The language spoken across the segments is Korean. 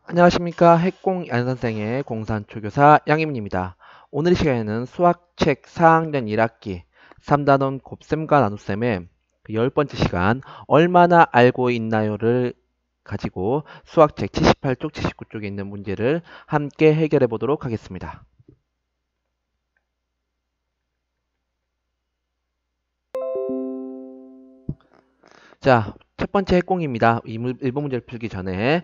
안녕하십니까. 핵공 양선생의 공산초교사 양임입니다. 오늘 이 시간에는 수학책 4학년 1학기 3단원 곱셈과 나눗셈의 그 10번째 시간 얼마나 알고 있나요를 가지고 수학책 78쪽, 79쪽에 있는 문제를 함께 해결해 보도록 하겠습니다. 자, 첫 번째 핵공입니다. 1번 문제를 풀기 전에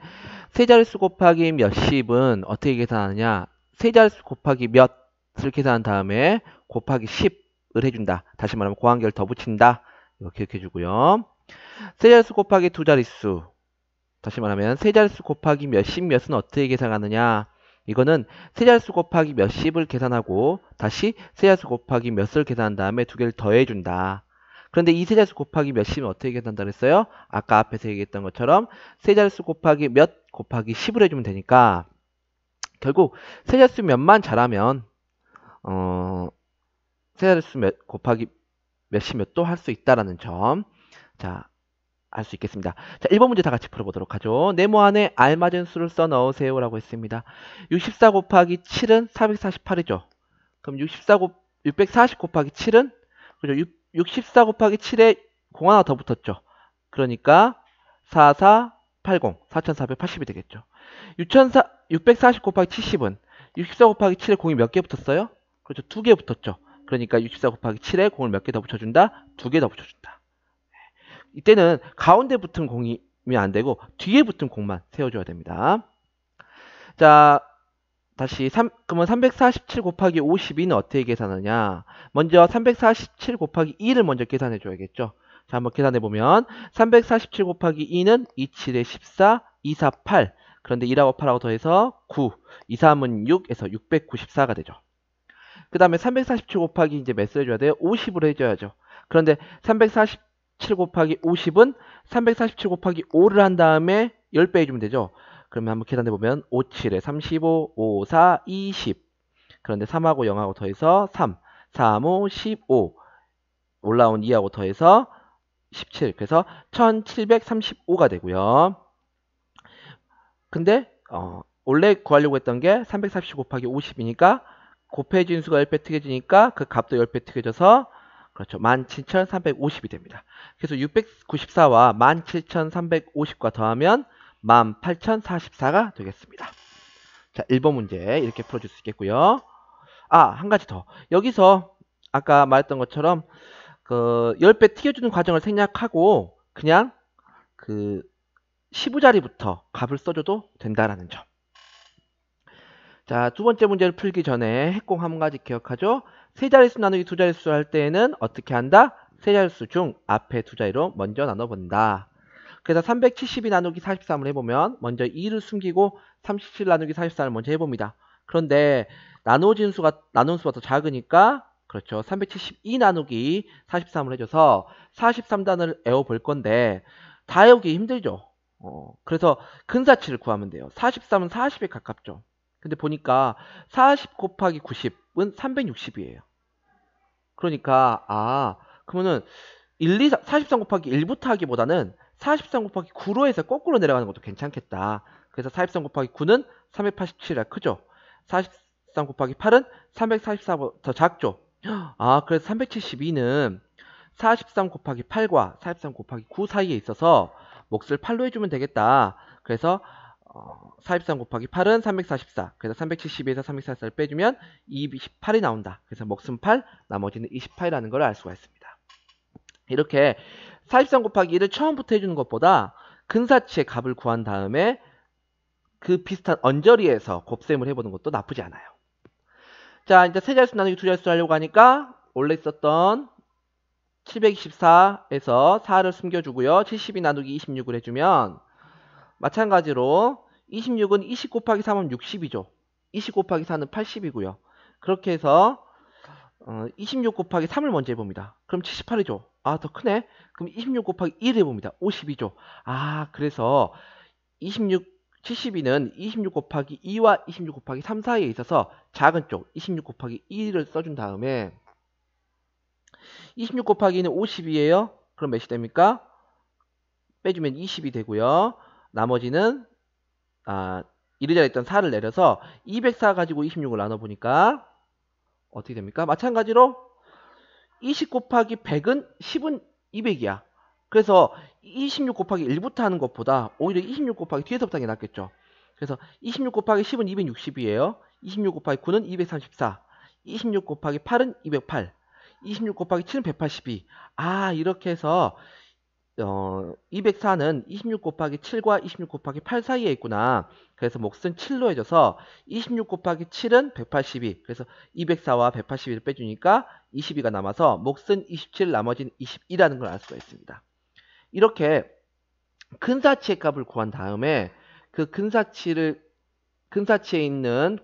세 자릿수 곱하기 몇십은 어떻게 계산하느냐? 세 자릿수 곱하기 몇을 계산한 다음에 곱하기 10을 해준다. 다시 말하면 고한계를 더 붙인다. 이거 기억해 주고요. 세 자릿수 곱하기 두 자릿수. 다시 말하면 세 자릿수 곱하기 몇십 몇은 어떻게 계산하느냐? 이거는 세 자릿수 곱하기 몇십을 계산하고 다시 세 자릿수 곱하기 몇을 계산한 다음에 두 개를 더해준다. 그런데 이 세 자릿수 곱하기 몇십은 어떻게 계산한다 그랬어요? 아까 앞에서 얘기했던 것처럼 세 자릿수 곱하기 몇 곱하기 10을 해주면 되니까 결국 세 자릿수 몇만 잘하면 세 자릿수 몇 곱하기 몇십 몇도 할 수 있다라는 점. 자, 알 수 있겠습니다. 자, 1번 문제 다 같이 풀어보도록 하죠. 네모 안에 알맞은 수를 써 넣으세요 라고 했습니다. 64 곱하기 7은 448이죠. 그럼 640 곱하기 7은 그죠? 64 곱하기 7에 공 하나 더 붙었죠. 그러니까 4480, 4480이 되겠죠. 640 곱하기 70은 64 곱하기 7에 공이 몇 개 붙었어요? 그렇죠. 두 개 붙었죠. 그러니까 64 곱하기 7에 공을 몇 개 더 붙여준다? 두 개 더 붙여준다. 이때는 가운데 붙은 공이면 안 되고 뒤에 붙은 공만 세워줘야 됩니다. 자, 다시 그러면 347 곱하기 52는 어떻게 계산하냐? 먼저 347 곱하기 2를 먼저 계산해 줘야겠죠. 자, 한번 계산해 보면 347 곱하기 2는 27에 14, 248. 그런데 2하고 8하고 더해서 9, 2, 3은 6에서 694가 되죠. 그 다음에 347 곱하기 이제 몇 해줘야 돼요? 50으로 해줘야죠. 그런데 347 곱하기 50은 347 곱하기 5를 한 다음에 10배 해주면 되죠. 그러면 한번 계산해보면 5, 7에 35, 5, 4, 20. 그런데 3하고 0하고 더해서 3, 3, 5, 15. 올라온 2하고 더해서 17. 그래서 1735가 되고요. 근데 원래 구하려고 했던 게 340 곱하기 50이니까 곱해진 수가 10배 특해지니까 그 값도 10배 특해져서 그렇죠. 17,350이 됩니다. 그래서 694와 17,350과 더하면 18,044가 되겠습니다. 자, 1번 문제 이렇게 풀어줄 수 있겠고요. 아, 한 가지 더. 여기서 아까 말했던 것처럼 그 10배 튀겨주는 과정을 생략하고 그냥 그 15자리부터 값을 써줘도 된다라는 점. 자, 두 번째 문제를 풀기 전에 핵공 한 가지 기억하죠? 세 자릿수 나누기 두 자릿수 할 때에는 어떻게 한다? 세 자릿수 중 앞에 두 자리로 먼저 나눠본다. 그래서 372 나누기 43을 해보면 먼저 2를 숨기고 37 나누기 44를 먼저 해봅니다. 그런데 나눈 수가 더 작으니까 그렇죠. 372 나누기 43을 해줘서 43단을 외워볼 건데 다 외우기 힘들죠. 그래서 근사치를 구하면 돼요. 43은 40에 가깝죠. 근데 보니까 40 곱하기 90은 360이에요. 그러니까 그러면은 43 곱하기 1부터 하기보다는 43 곱하기 9로 해서 거꾸로 내려가는 것도 괜찮겠다. 그래서 43 곱하기 9는 387이라 크죠. 43 곱하기 8은 344보다 더 작죠. 그래서 372는 43 곱하기 8과 43 곱하기 9 사이에 있어서 몫을 8로 해주면 되겠다. 그래서 43 곱하기 8은 344. 그래서 372에서 344를 빼주면 28이 나온다. 그래서 몫은 8, 나머지는 28이라는 걸 알 수가 있습니다. 이렇게 43 곱하기 1을 처음부터 해주는 것보다 근사치의 값을 구한 다음에 그 비슷한 언저리에서 곱셈을 해보는 것도 나쁘지 않아요. 자, 이제 세 자릿수 나누기 두 자릿수 하려고 하니까 원래 있었던 724에서 4를 숨겨주고요. 72 나누기 26을 해주면 마찬가지로 26은 20 곱하기 3은 60이죠. 20 곱하기 4는 80이고요. 그렇게 해서 26 곱하기 3을 먼저 해봅니다. 그럼 78이죠. 더 크네. 그럼 26 곱하기 1을 해봅니다. 52죠. 그래서 72는 26 곱하기 2와 26 곱하기 3 사이에 있어서 작은 쪽 26 곱하기 1을 써준 다음에 26 곱하기 2는 50이에요. 그럼 몇이 됩니까? 빼주면 20이 되고요. 나머지는 이르자리에 있던 4를 내려서 204 가지고 26을 나눠보니까 어떻게 됩니까? 마찬가지로 20 곱하기 100은 10은 200이야. 그래서 26 곱하기 1부터 하는 것보다 오히려 26 곱하기 뒤에서부터 하는 게 낫겠죠. 그래서 26 곱하기 10은 260이에요. 26 곱하기 9는 234. 26 곱하기 8은 208. 26 곱하기 7은 182. 아, 이렇게 해서 204는 26 곱하기 7과 26 곱하기 8 사이에 있구나. 그래서 몫은 7로 해줘서 26 곱하기 7은 182. 그래서 204와 182를 빼주니까 22가 남아서 몫은 27, 나머지는 22라는 걸 알 수가 있습니다. 이렇게 근사치의 값을 구한 다음에 그 근사치에 있는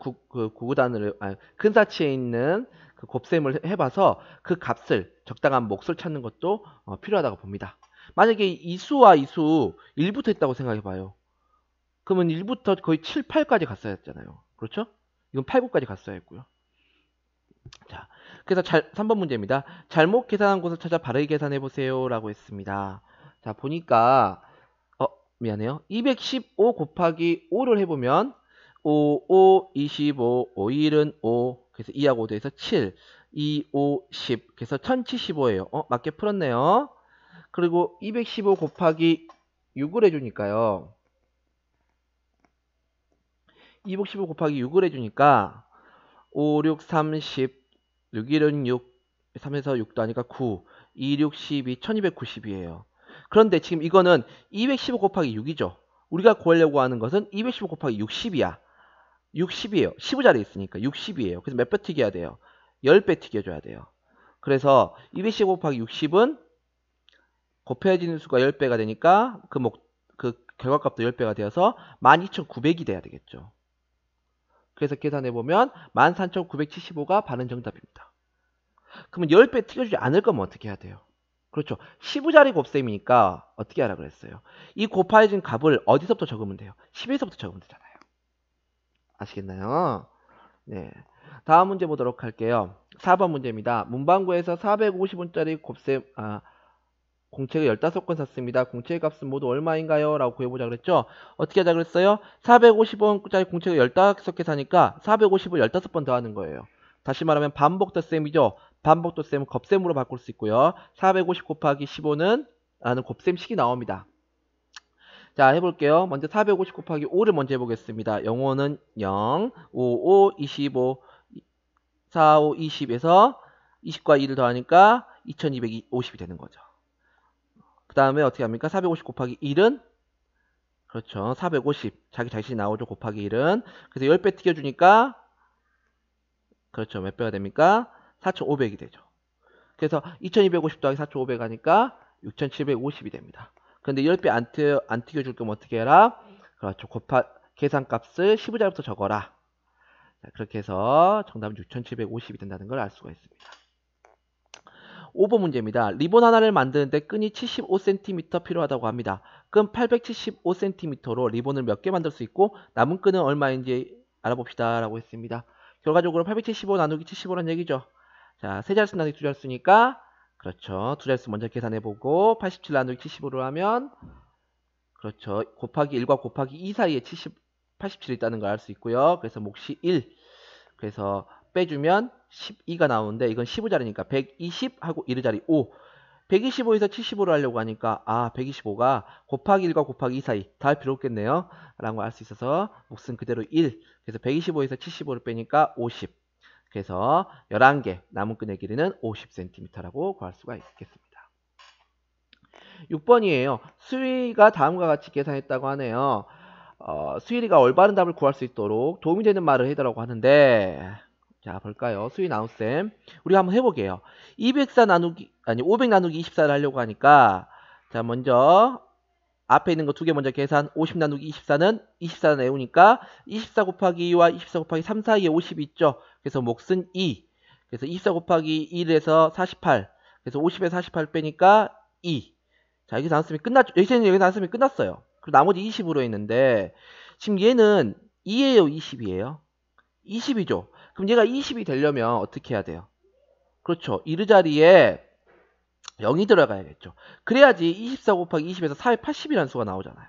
근사치에 있는 그 곱셈을 해봐서 그 값을 적당한 몫을 찾는 것도 필요하다고 봅니다. 만약에 이수와 이수 1부터 했다고 생각해봐요. 그러면 1부터 거의 7, 8까지 갔어야 했잖아요. 그렇죠? 이건 8, 9까지 갔어야 했고요. 자, 그래서 3번 문제입니다. 잘못 계산한 곳을 찾아 바르게 계산해보세요 라고 했습니다. 자, 보니까 미안해요. 215 곱하기 5를 해보면 5, 5, 25, 5, 1은 5, 그래서 2하고 5 돼서 7, 2, 5, 10, 그래서 1075예요. 맞게 풀었네요. 그리고 215 곱하기 6을 해주니까요. 215 곱하기 6을 해주니까 5, 6, 30, 6, 1은 6, 3에서 6도 하니까 9, 2, 6, 12, 1290이에요. 그런데 지금 이거는 215 곱하기 6이죠. 우리가 구하려고 하는 것은 215 곱하기 60이야. 60이에요. 15자리 있으니까 60이에요. 그래서 몇 배 튀겨야 돼요? 10배 튀겨줘야 돼요. 그래서 215 곱하기 60은 곱해지는 수가 10배가 되니까 그 결과값도 10배가 되어서 12900이 돼야 되겠죠. 그래서 계산해보면 13975가 바른 정답입니다. 그러면 10배 튀겨주지 않을 거면 어떻게 해야 돼요? 그렇죠. 15자리 곱셈이니까 어떻게 하라 그랬어요? 이 곱해진 값을 어디서부터 적으면 돼요? 10에서부터 적으면 되잖아요. 아시겠나요? 네. 다음 문제 보도록 할게요. 4번 문제입니다. 문방구에서 450원짜리 공책을 15권 샀습니다. 공책 값은 모두 얼마인가요? 라고 구해보자 그랬죠? 어떻게 하자 그랬어요? 450원짜리 공책을 15개 사니까 450을 15번 더하는 거예요. 다시 말하면 반복 덧셈이죠. 반복 덧셈은 곱셈으로 바꿀 수 있고요. 450 곱하기 15는 라는 곱셈식이 나옵니다. 자, 해볼게요. 먼저 450 곱하기 5를 먼저 해보겠습니다. 0호는 0, 5, 5, 25, 4, 5, 20에서 20과 2를 더하니까 2250이 되는 거죠. 그 다음에 어떻게 합니까? 450 곱하기 1은 그렇죠. 450. 자기 자신이 나오죠. 곱하기 1은. 그래서 10배 튀겨주니까 그렇죠. 몇 배가 됩니까? 4500이 되죠. 그래서 2250 더하기 4500 하니까 6750이 됩니다. 그런데 10배 안 튀겨줄 거면 어떻게 해라? 그렇죠. 계산값을 15자리부터 적어라. 자, 그렇게 해서 정답은 6750이 된다는 걸 알 수가 있습니다. 5번 문제입니다. 리본 하나를 만드는데 끈이 75cm 필요하다고 합니다. 끈 875cm로 리본을 몇 개 만들 수 있고 남은 끈은 얼마인지 알아봅시다 라고 했습니다. 결과적으로 875 나누기 75란 얘기죠. 자, 세 자릿수 나누기 두 자릿수니까 그렇죠. 두 자릿수 먼저 계산해보고 87 나누기 75로 하면 그렇죠. 곱하기 1과 곱하기 2 사이에 87이 있다는 걸 알 수 있고요. 그래서 몫이 1. 그래서 빼주면 12가 나오는데 이건 15자리니까 120 하고 1자리 5. 125에서 75를 하려고 하니까 125가 곱하기 1과 곱하기 2 사이 다 할 필요 없겠네요. 라는 걸 알 수 있어서 몫은 그대로 1. 그래서 125에서 75를 빼니까 50. 그래서 11개 남은 끈의 길이는 50cm라고 구할 수가 있겠습니다. 6번이에요. 수위가 다음과 같이 계산했다고 하네요. 수일이가 올바른 답을 구할 수 있도록 도움이 되는 말을 해달라고 하는데 자 볼까요? 수위 나눗셈 우리가 한번 해보게요. 500 나누기 24를 하려고 하니까 자 먼저 앞에 있는 거 두 개 먼저 계산 50 나누기 24는 24 내우니까 24 곱하기 2와 24 곱하기 3 사이에 50이 있죠. 그래서 몫은 2. 그래서 24 곱하기 1에서 48. 그래서 50에서 48 빼니까 2. 자 여기 나눗셈이 끝났죠. 여기 나눗셈이 끝났어요. 그리고 나머지 20으로 했는데 지금 얘는 2예요 20이에요? 20이죠. 그럼 얘가 20이 되려면 어떻게 해야 돼요? 그렇죠. 이르 자리에 0이 들어가야겠죠. 그래야지 24 곱하기 20에서 480이라는 수가 나오잖아요.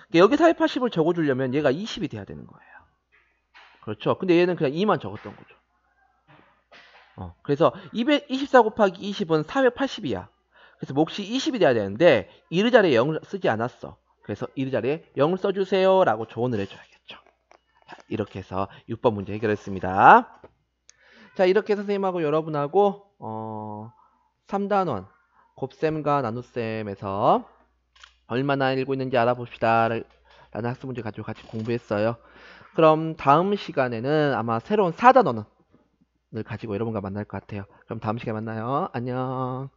그러니까 여기 480을 적어주려면 얘가 20이 돼야 되는 거예요. 그렇죠. 근데 얘는 그냥 2만 적었던 거죠. 그래서 224 곱하기 20은 480이야. 그래서 몫이 20이 돼야 되는데 1의 자리에 0을 쓰지 않았어. 그래서 1의 자리에 0을 써주세요 라고 조언을 해줘야겠죠. 자, 이렇게 해서 6번 문제 해결했습니다. 자, 이렇게 선생님하고 여러분하고 3단원 곱셈과 나눗셈에서 얼마나 읽고 있는지 알아봅시다 라는 학습 문제 가지고 같이 공부했어요. 그럼 다음 시간에는 아마 새로운 4단원을 가지고 여러분과 만날 것 같아요. 그럼 다음 시간에 만나요. 안녕.